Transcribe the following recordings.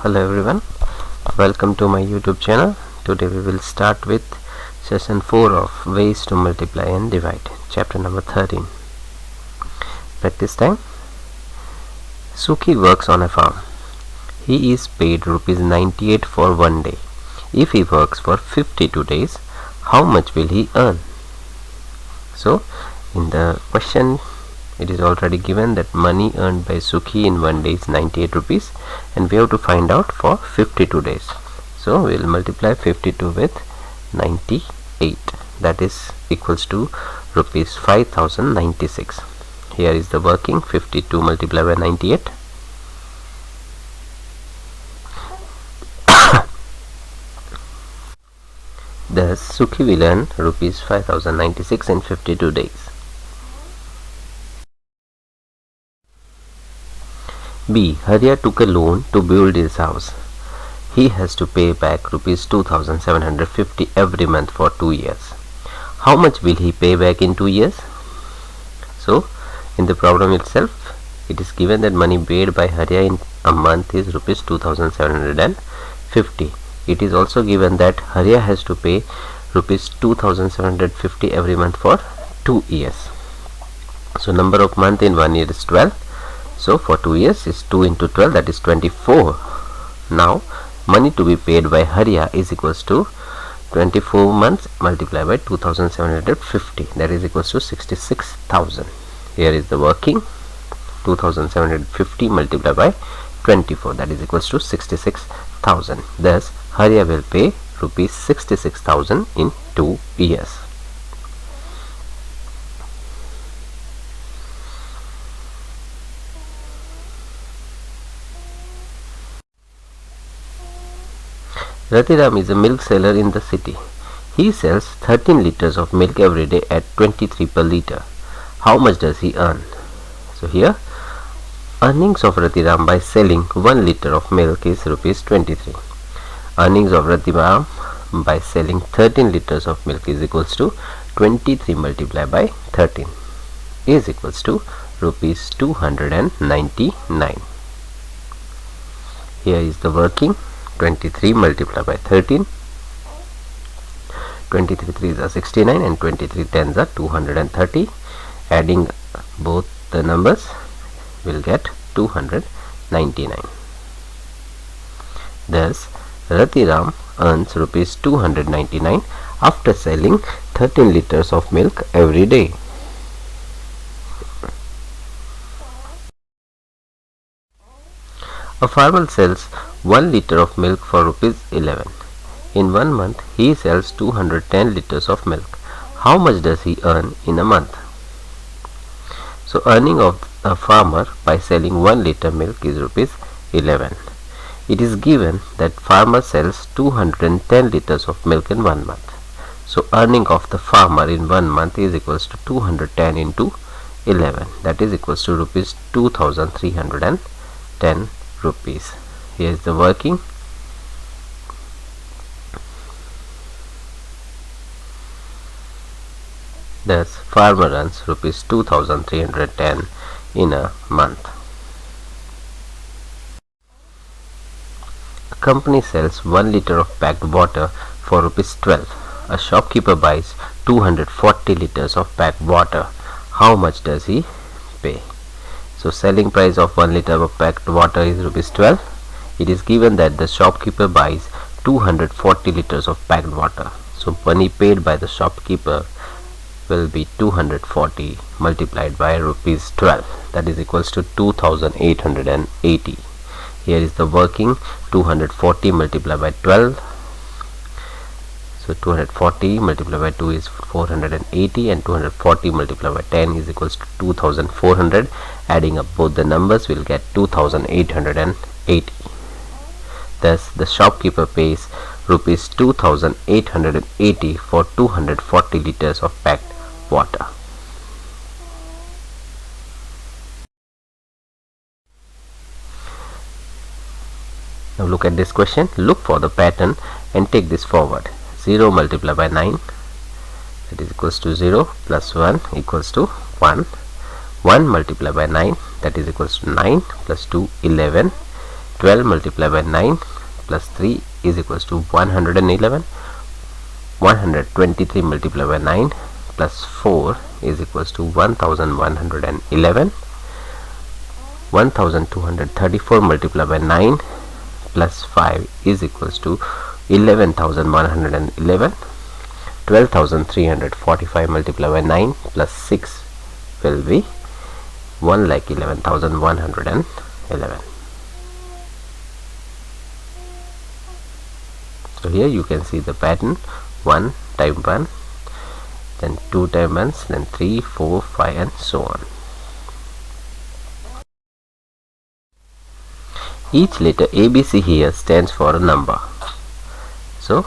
Hello everyone, welcome to my YouTube channel. Today we will start with session 4 of ways to multiply and divide, chapter number 13. Practice time. Sukhi works on a farm. He is paid rupees 98 for one day. If he works for 52 days, how much will he earn? So in the question it is already given that money earned by Sukhi in one day is 98 rupees and we have to find out for 52 days. So we will multiply 52 with 98, that is equals to rupees 5096. Here is the working. 52 multiplied by 98. Thus Sukhi will earn rupees 5096 in 52 days. B. Haria took a loan to build his house. He has to pay back rupees 2750 every month for 2 years. How much will he pay back in 2 years? So in the problem itself it is given that money paid by Haria in a month is rupees 2750. It is also given that Haria has to pay rupees 2750 every month for 2 years. So number of months in 1 year is 12. So for 2 years is 2 into 12, that is 24. Now money to be paid by Haria is equals to 24 months multiplied by 2750, that is equals to 66,000. Here is the working. 2750 multiplied by 24, that is equals to 66,000. Thus Haria will pay rupees 66,000 in 2 years. Rathiram is a milk seller in the city. He sells 13 liters of milk every day at 23 per liter. How much does he earn? So here earnings of Rathiram by selling 1 liter of milk is rupees 23. Earnings of Rathiram by selling 13 liters of milk is equals to 23 multiplied by 13 is equals to rupees 299. Here is the working. 23 multiplied by 13. 23 3s are 69 and 23 10s are 230. Adding both the numbers will get 299. Thus Rathiram earns rupees 299 after selling 13 liters of milk every day. A farmer sells 1 liter of milk for rupees 11. In 1 month he sells 210 liters of milk. How much does he earn in a month? So earning of a farmer by selling 1 liter milk is rupees 11. It is given that farmer sells 210 liters of milk in 1 month. So earning of the farmer in 1 month is equals to 210 into 11, that is equals to rupees 2310 rupees. Here is the working. Thus farmer earns rupees 2310 in a month. A company sells 1 liter of packed water for rupees 12. A shopkeeper buys 240 liters of packed water. How much does he pay? So selling price of 1 liter of packed water is rupees 12. It is given that the shopkeeper buys 240 liters of packed water. So money paid by the shopkeeper will be 240 multiplied by rupees 12, that is equals to 2880. Here is the working. 240 multiplied by 12. So 240 multiplied by 2 is 480 and 240 multiplied by 10 is equals to 2400. Adding up both the numbers will get 2880. Thus the shopkeeper pays rupees 2880 for 240 liters of packed water. Now look at this question. Look for the pattern and take this forward. 0 multiplied by 9, that is equals to 0, plus 1 equals to 1. 1 multiplied by 9, that is equals to 9, plus 2 11. 12 multiplied by 9 plus 3 is equals to 111. 123 multiplied by 9 plus 4 is equals to 1111. 1234 multiplied by 9 plus 5 is equals to 11111. 12,345 multiplied by 9 plus 6 will be 1,11,111. So here you can see the pattern: 1 time 1, then 2 time 1s, then 3, 4, 5 and so on. Each letter ABC here stands for a number. So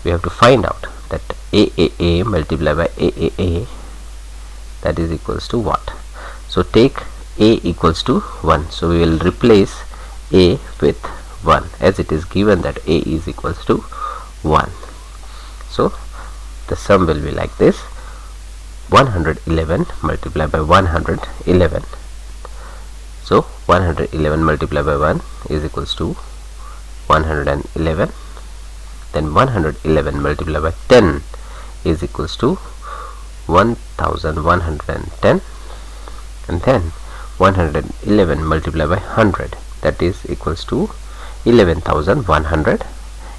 we have to find out that AAA multiplied by AAA, that is equals to what? So take A equals to 1. So we will replace A with 1, as it is given that A is equals to 1. So the sum will be like this: 111 multiplied by 111. So 111 multiplied by 1 is equals to 111. Then 111 multiplied by 10 is equals to 1110. And then 111 multiplied by 100, that is equals to 11,100,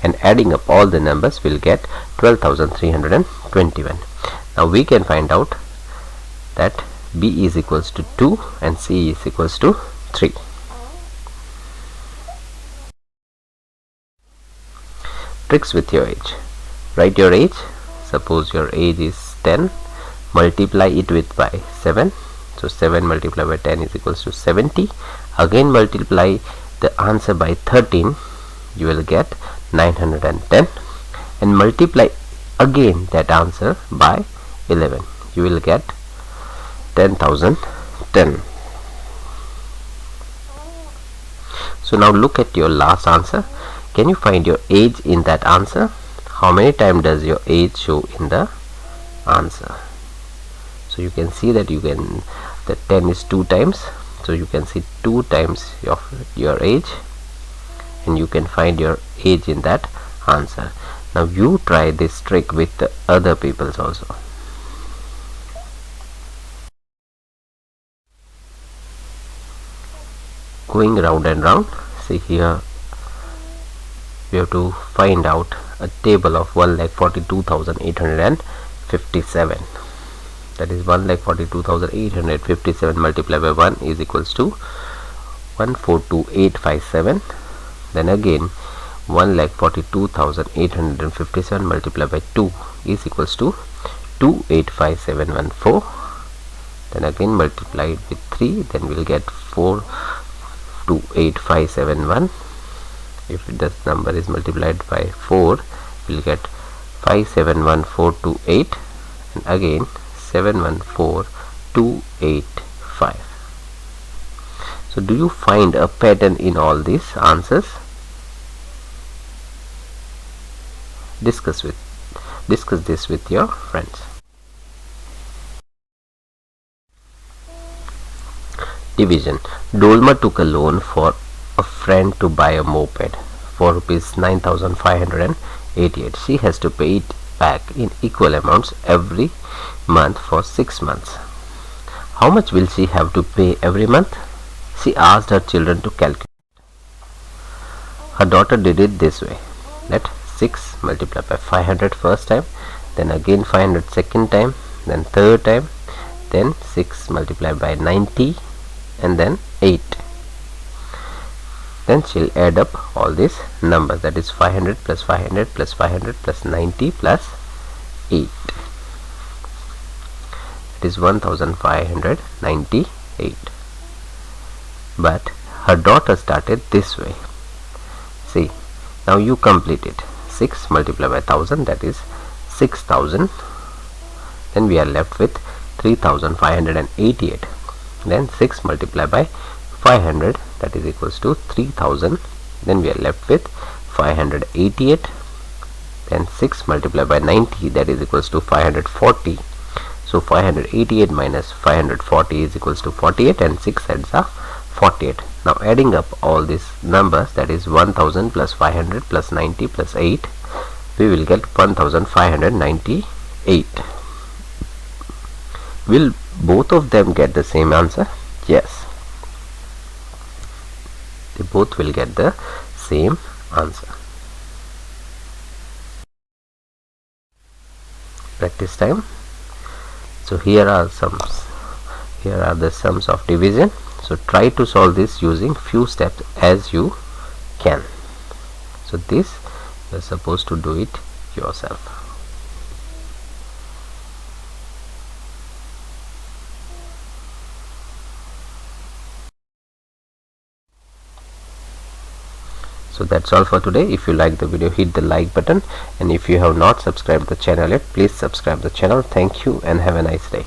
and adding up all the numbers will get 12,321. Now we can find out that B is equals to 2 and C is equals to 3. Tricks with your age. Write your age. Suppose your age is 10. Multiply it with by 7. So 7 multiplied by 10 is equals to 70. Again multiply the answer by 13. You will get 910. And multiply again that answer by 11. You will get 10,010. So now look at your last answer. Can you find your age in that answer? How many times does your age show in the answer? So you can see that the 10 is 2 times. So you can see 2 times of your age, and you can find your age in that answer. Now you try this trick with the other people's also. Going round and round. See here, we have to find out a table of 1,42,857. That is 1,42,857 multiplied by 1 is equals to 1,42857. Then again 1,42,857 multiplied by 2 is equals to 285714. Then again multiply it with 3, then we'll get 428571. If this number is multiplied by 4, we'll get 571428, and again 714285. So do you find a pattern in all these answers? Discuss this with your friends. Division. Dolma took a loan for a friend to buy a moped for rupees 9,588. She has to pay it back in equal amounts every month for 6 months. How much will she have to pay every month? She asked her children to calculate. Her daughter did it this way: let 6 multiplied by 500 first time, then again 500 second time, then third time, then 6 multiplied by 90, and then 8. Then she'll add up all these numbers, that is 500 plus 500 plus 500 plus 90 plus 8. It is 1598. But her daughter started this way. See, now you complete it. 6 multiplied by 1000, that is 6000. Then we are left with 3588. Then 6 multiplied by 500, that is equals to 3000. Then we are left with 588. Then 6 multiplied by 90, that is equals to 540. So 588 minus 540 is equals to 48, and 6 heads are 48. Now adding up all these numbers, that is 1000 plus 500 plus 90 plus 8, we will get 1598. Will both of them get the same answer? Yes, they both will get the same answer. Practice time. So here are the sums of division. So try to solve this using few steps as you can. So this you are supposed to do it yourself. So that's all for today. If you like the video, hit the like button, and if you have not subscribed the channel yet, please subscribe the channel. Thank you and have a nice day.